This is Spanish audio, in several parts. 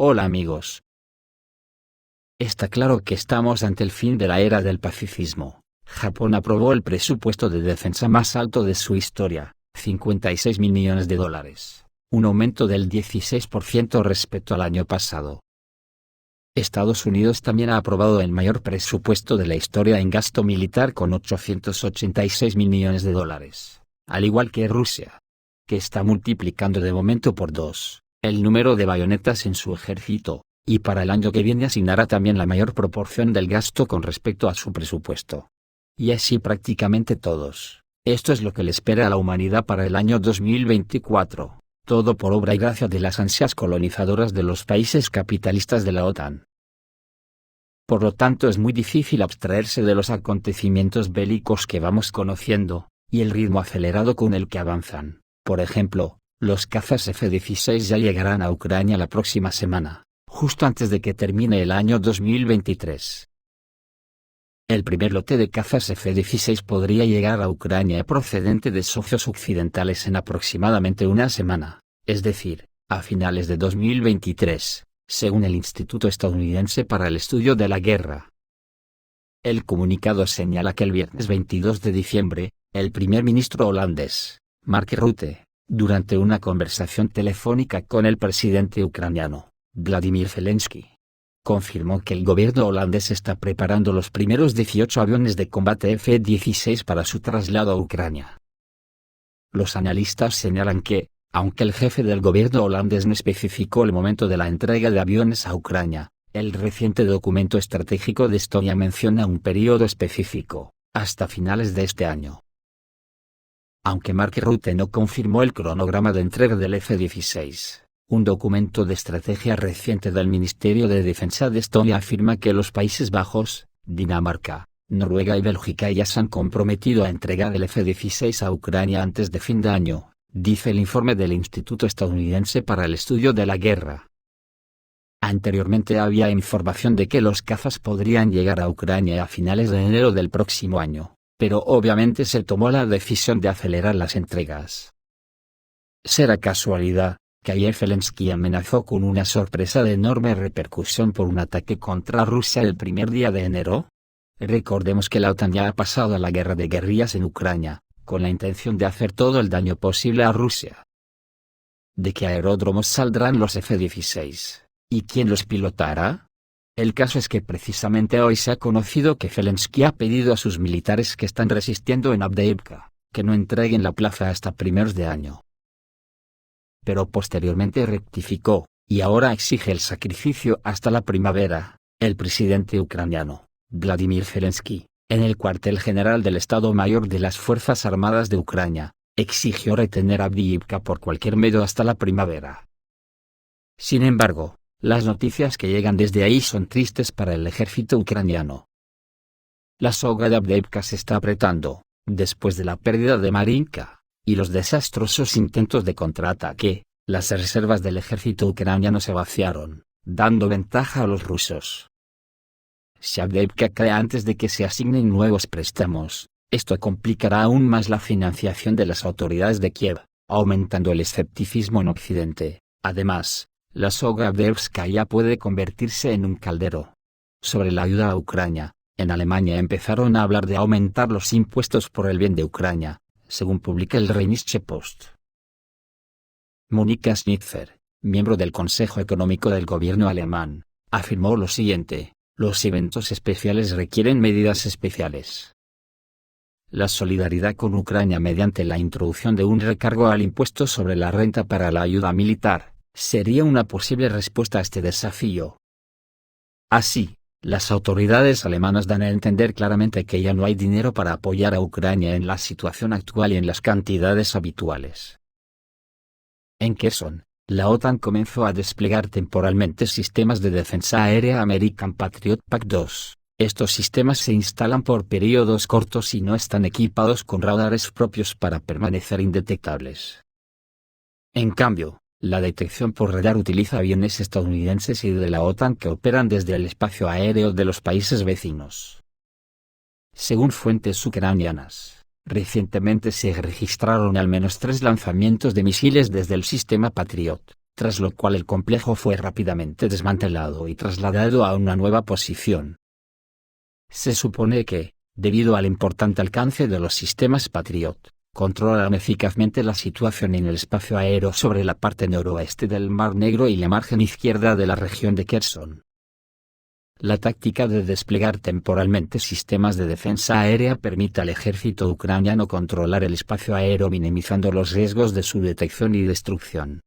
Hola amigos. Está claro que estamos ante el fin de la era del pacifismo. Japón aprobó el presupuesto de defensa más alto de su historia, 56.000 millones de dólares, un aumento del 16% respecto al año pasado. Estados Unidos también ha aprobado el mayor presupuesto de la historia en gasto militar con 886.000 millones de dólares, al igual que Rusia, que está multiplicando de momento por 2 el número de bayonetas en su ejército, y para el año que viene asignará también la mayor proporción del gasto con respecto a su presupuesto. Y así prácticamente todos. Esto es lo que le espera a la humanidad para el año 2024, todo por obra y gracia de las ansias colonizadoras de los países capitalistas de la OTAN. Por lo tanto es muy difícil abstraerse de los acontecimientos bélicos que vamos conociendo, y el ritmo acelerado con el que avanzan. Por ejemplo, los cazas F-16 ya llegarán a Ucrania la próxima semana, justo antes de que termine el año 2023. El primer lote de cazas F-16 podría llegar a Ucrania procedente de socios occidentales en aproximadamente una semana, es decir, a finales de 2023, según el Instituto Estadounidense para el Estudio de la Guerra. El comunicado señala que el viernes 22 de diciembre, el primer ministro holandés, Mark Rutte, durante una conversación telefónica con el presidente ucraniano, Vladimir Zelensky, confirmó que el gobierno holandés está preparando los primeros 18 aviones de combate F-16 para su traslado a Ucrania. Los analistas señalan que, aunque el jefe del gobierno holandés no especificó el momento de la entrega de aviones a Ucrania, el reciente documento estratégico de Estonia menciona un periodo específico, hasta finales de este año. Aunque Mark Rutte no confirmó el cronograma de entrega del F-16, un documento de estrategia reciente del Ministerio de Defensa de Estonia afirma que los Países Bajos, Dinamarca, Noruega y Bélgica ya se han comprometido a entregar el F-16 a Ucrania antes de fin de año, dice el informe del Instituto Estadounidense para el Estudio de la Guerra. Anteriormente había información de que los cazas podrían llegar a Ucrania a finales de enero del próximo año, pero obviamente se tomó la decisión de acelerar las entregas. ¿Será casualidad que ayer Zelensky amenazó con una sorpresa de enorme repercusión por un ataque contra Rusia el primer día de enero? Recordemos que la OTAN ya ha pasado a la guerra de guerrillas en Ucrania, con la intención de hacer todo el daño posible a Rusia. ¿De qué aeródromos saldrán los F-16? ¿Y quién los pilotará? El caso es que precisamente hoy se ha conocido que Zelensky ha pedido a sus militares que están resistiendo en Avdiivka, que no entreguen la plaza hasta primeros de año. Pero posteriormente rectificó, y ahora exige el sacrificio hasta la primavera. El presidente ucraniano, Vladimir Zelensky, en el cuartel general del Estado Mayor de las Fuerzas Armadas de Ucrania, exigió retener Avdiivka por cualquier medio hasta la primavera. Sin embargo, las noticias que llegan desde ahí son tristes para el ejército ucraniano. La soga de Avdiivka se está apretando, después de la pérdida de Marinka, y los desastrosos intentos de contraataque. Las reservas del ejército ucraniano se vaciaron, dando ventaja a los rusos. Si Avdiivka cae antes de que se asignen nuevos préstamos, esto complicará aún más la financiación de las autoridades de Kiev, aumentando el escepticismo en Occidente. Además, la soga Avdiivka puede convertirse en un caldero. Sobre la ayuda a Ucrania, en Alemania empezaron a hablar de aumentar los impuestos por el bien de Ucrania, según publica el Rheinische Post. Monika Schnitzer, miembro del Consejo Económico del gobierno alemán, afirmó lo siguiente: los eventos especiales requieren medidas especiales. La solidaridad con Ucrania mediante la introducción de un recargo al impuesto sobre la renta para la ayuda militar sería una posible respuesta a este desafío. Así, las autoridades alemanas dan a entender claramente que ya no hay dinero para apoyar a Ucrania en la situación actual y en las cantidades habituales. En Kherson, la OTAN comenzó a desplegar temporalmente sistemas de defensa aérea American Patriot PAC-2. Estos sistemas se instalan por periodos cortos y no están equipados con radares propios para permanecer indetectables. En cambio, la detección por radar utiliza aviones estadounidenses y de la OTAN que operan desde el espacio aéreo de los países vecinos. Según fuentes ucranianas, recientemente se registraron al menos 3 lanzamientos de misiles desde el sistema Patriot, tras lo cual el complejo fue rápidamente desmantelado y trasladado a una nueva posición. Se supone que, debido al importante alcance de los sistemas Patriot, controlan eficazmente la situación en el espacio aéreo sobre la parte noroeste del Mar Negro y la margen izquierda de la región de Kherson. La táctica de desplegar temporalmente sistemas de defensa aérea permite al ejército ucraniano controlar el espacio aéreo minimizando los riesgos de su detección y destrucción.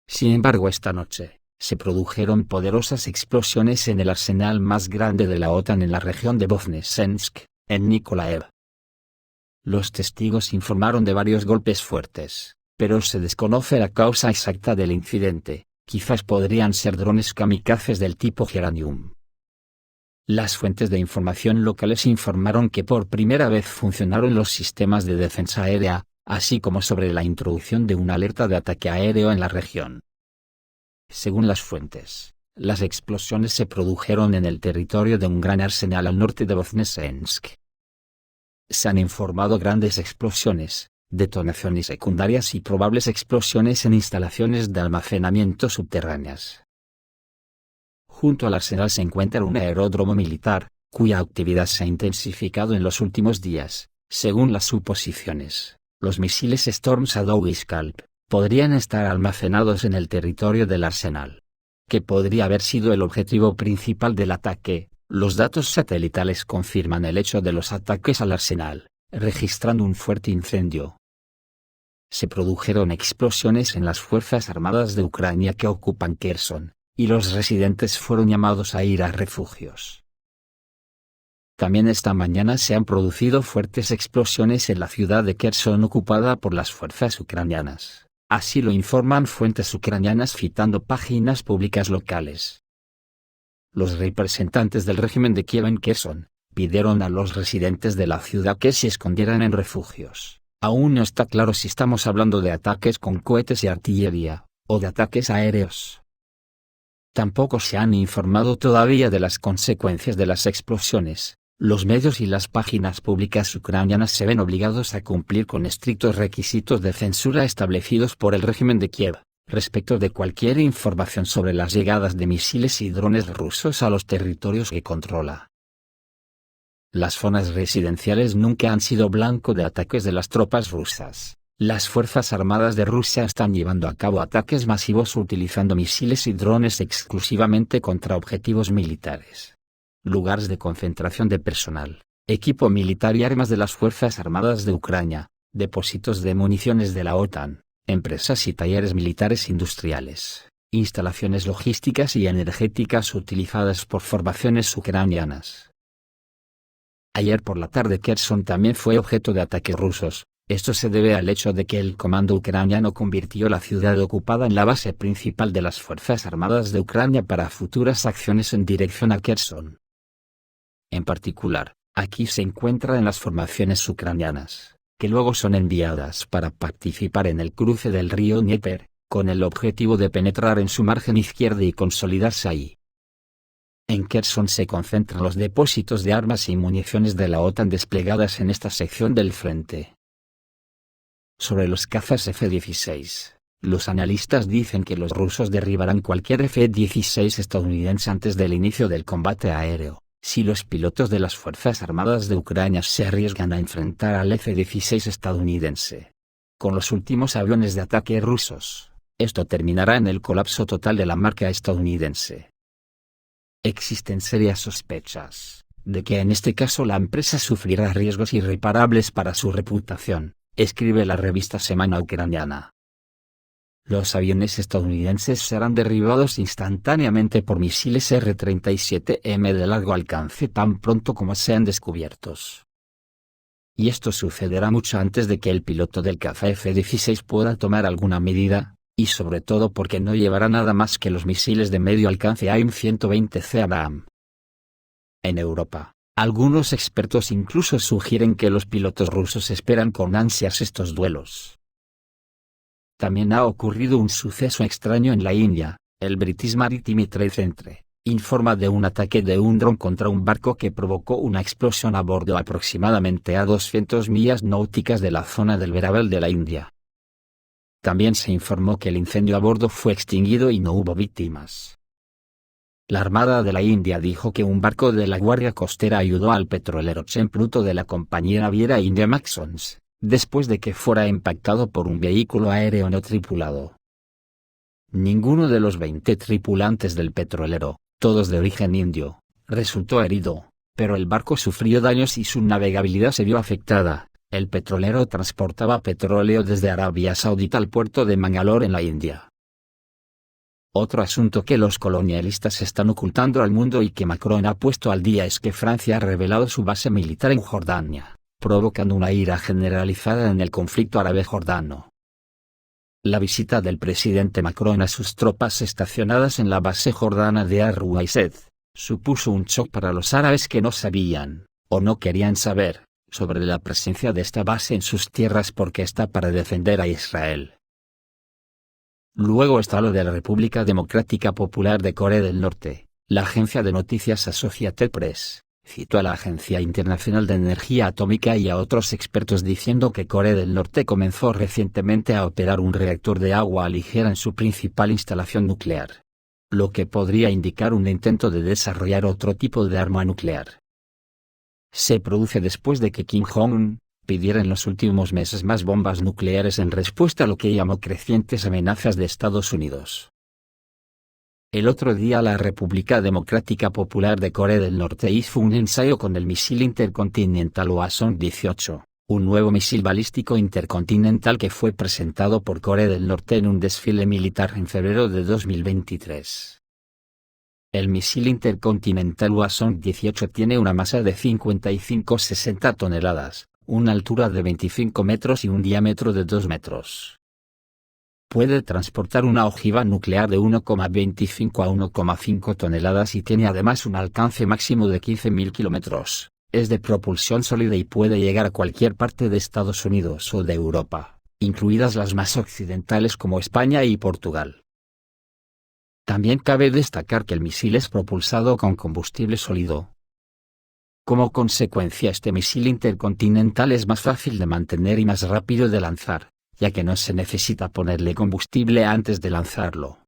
Sin embargo, esta noche, se produjeron poderosas explosiones en el arsenal más grande de la OTAN en la región de Voznesensk, en Nikolaev. Los testigos informaron de varios golpes fuertes, pero se desconoce la causa exacta del incidente. Quizás podrían ser drones kamikazes del tipo Geranium. Las fuentes de información locales informaron que por primera vez funcionaron los sistemas de defensa aérea, así como sobre la introducción de una alerta de ataque aéreo en la región. Según las fuentes, las explosiones se produjeron en el territorio de un gran arsenal al norte de Voznesensk. Se han informado grandes explosiones, detonaciones secundarias y probables explosiones en instalaciones de almacenamiento subterráneas. Junto al arsenal se encuentra un aeródromo militar, cuya actividad se ha intensificado en los últimos días. Según las suposiciones, los misiles Storm Shadow y Scalp podrían estar almacenados en el territorio del arsenal, que podría haber sido el objetivo principal del ataque. Los datos satelitales confirman el hecho de los ataques al arsenal, registrando un fuerte incendio. Se produjeron explosiones en las Fuerzas Armadas de Ucrania que ocupan Kherson, y los residentes fueron llamados a ir a refugios. También esta mañana se han producido fuertes explosiones en la ciudad de Kherson ocupada por las fuerzas ucranianas, así lo informan fuentes ucranianas citando páginas públicas locales. Los representantes del régimen de Kiev en Kherson pidieron a los residentes de la ciudad que se escondieran en refugios. Aún no está claro si estamos hablando de ataques con cohetes y artillería, o de ataques aéreos. Tampoco se han informado todavía de las consecuencias de las explosiones. Los medios y las páginas públicas ucranianas se ven obligados a cumplir con estrictos requisitos de censura establecidos por el régimen de Kiev, respecto de cualquier información sobre las llegadas de misiles y drones rusos a los territorios que controla. Las zonas residenciales nunca han sido blanco de ataques de las tropas rusas. Las Fuerzas Armadas de Rusia están llevando a cabo ataques masivos utilizando misiles y drones exclusivamente contra objetivos militares, lugares de concentración de personal, equipo militar y armas de las Fuerzas Armadas de Ucrania, depósitos de municiones de la OTAN, empresas y talleres militares industriales, instalaciones logísticas y energéticas utilizadas por formaciones ucranianas. Ayer por la tarde Kherson también fue objeto de ataques rusos. Esto se debe al hecho de que el comando ucraniano convirtió la ciudad ocupada en la base principal de las Fuerzas Armadas de Ucrania para futuras acciones en dirección a Kherson. En particular, aquí se encuentran las formaciones ucranianas, que luego son enviadas para participar en el cruce del río Dnieper, con el objetivo de penetrar en su margen izquierda y consolidarse ahí. En Kherson se concentran los depósitos de armas y municiones de la OTAN desplegadas en esta sección del frente. Sobre los cazas F-16, los analistas dicen que los rusos derribarán cualquier F-16 estadounidense antes del inicio del combate aéreo, si los pilotos de las Fuerzas Armadas de Ucrania se arriesgan a enfrentar al F-16 estadounidense. Con los últimos aviones de ataque rusos, esto terminará en el colapso total de la marca estadounidense. Existen serias sospechas de que en este caso la empresa sufrirá riesgos irreparables para su reputación, escribe la revista Semana Ucraniana. Los aviones estadounidenses serán derribados instantáneamente por misiles R-37M de largo alcance tan pronto como sean descubiertos. Y esto sucederá mucho antes de que el piloto del caza F-16 pueda tomar alguna medida, y sobre todo porque no llevará nada más que los misiles de medio alcance AIM-120C Abrams. En Europa, algunos expertos incluso sugieren que los pilotos rusos esperan con ansias estos duelos. También ha ocurrido un suceso extraño en la India. El British Maritime Trade Centre informa de un ataque de un dron contra un barco que provocó una explosión a bordo aproximadamente a 200 millas náuticas de la zona del Veeravel de la India. También se informó que el incendio a bordo fue extinguido y no hubo víctimas. La Armada de la India dijo que un barco de la Guardia Costera ayudó al petrolero Chempluto de la compañía naviera India Maxons, después de que fuera impactado por un vehículo aéreo no tripulado. Ninguno de los 20 tripulantes del petrolero, todos de origen indio, resultó herido, pero el barco sufrió daños y su navegabilidad se vio afectada. El petrolero transportaba petróleo desde Arabia Saudita al puerto de Mangalore en la India. Otro asunto que los colonialistas están ocultando al mundo y que Macron ha puesto al día es que Francia ha revelado su base militar en Jordania, provocando una ira generalizada en el conflicto árabe-jordano. La visita del presidente Macron a sus tropas estacionadas en la base jordana de Ar-Ruaized supuso un shock para los árabes que no sabían, o no querían saber, sobre la presencia de esta base en sus tierras porque está para defender a Israel. Luego está lo de la República Democrática Popular de Corea del Norte. La agencia de noticias Associated Press citó a la Agencia Internacional de Energía Atómica y a otros expertos diciendo que Corea del Norte comenzó recientemente a operar un reactor de agua ligera en su principal instalación nuclear, lo que podría indicar un intento de desarrollar otro tipo de arma nuclear. Se produce después de que Kim Jong-un pidiera en los últimos meses más bombas nucleares en respuesta a lo que llamó crecientes amenazas de Estados Unidos. El otro día la República Democrática Popular de Corea del Norte hizo un ensayo con el misil intercontinental Hwasong-18, un nuevo misil balístico intercontinental que fue presentado por Corea del Norte en un desfile militar en febrero de 2023. El misil intercontinental Hwasong-18 tiene una masa de 55-60 toneladas, una altura de 25 metros y un diámetro de 2 metros. Puede transportar una ojiva nuclear de 1,25 a 1,5 toneladas y tiene además un alcance máximo de 15.000 kilómetros. Es de propulsión sólida y puede llegar a cualquier parte de Estados Unidos o de Europa, incluidas las más occidentales como España y Portugal. También cabe destacar que el misil es propulsado con combustible sólido. Como consecuencia, este misil intercontinental es más fácil de mantener y más rápido de lanzar, ya que no se necesita ponerle combustible antes de lanzarlo,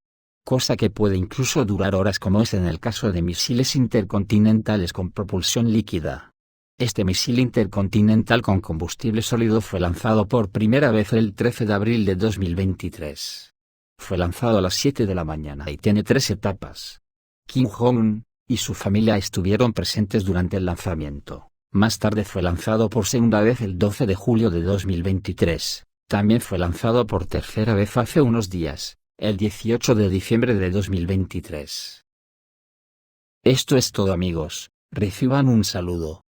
cosa que puede incluso durar horas como es en el caso de misiles intercontinentales con propulsión líquida. Este misil intercontinental con combustible sólido fue lanzado por primera vez el 13 de abril de 2023. Fue lanzado a las 7 de la mañana y tiene 3 etapas. Kim Jong-un y su familia estuvieron presentes durante el lanzamiento. Más tarde fue lanzado por segunda vez el 12 de julio de 2023. También fue lanzado por tercera vez hace unos días, el 18 de diciembre de 2023. Esto es todo amigos, reciban un saludo.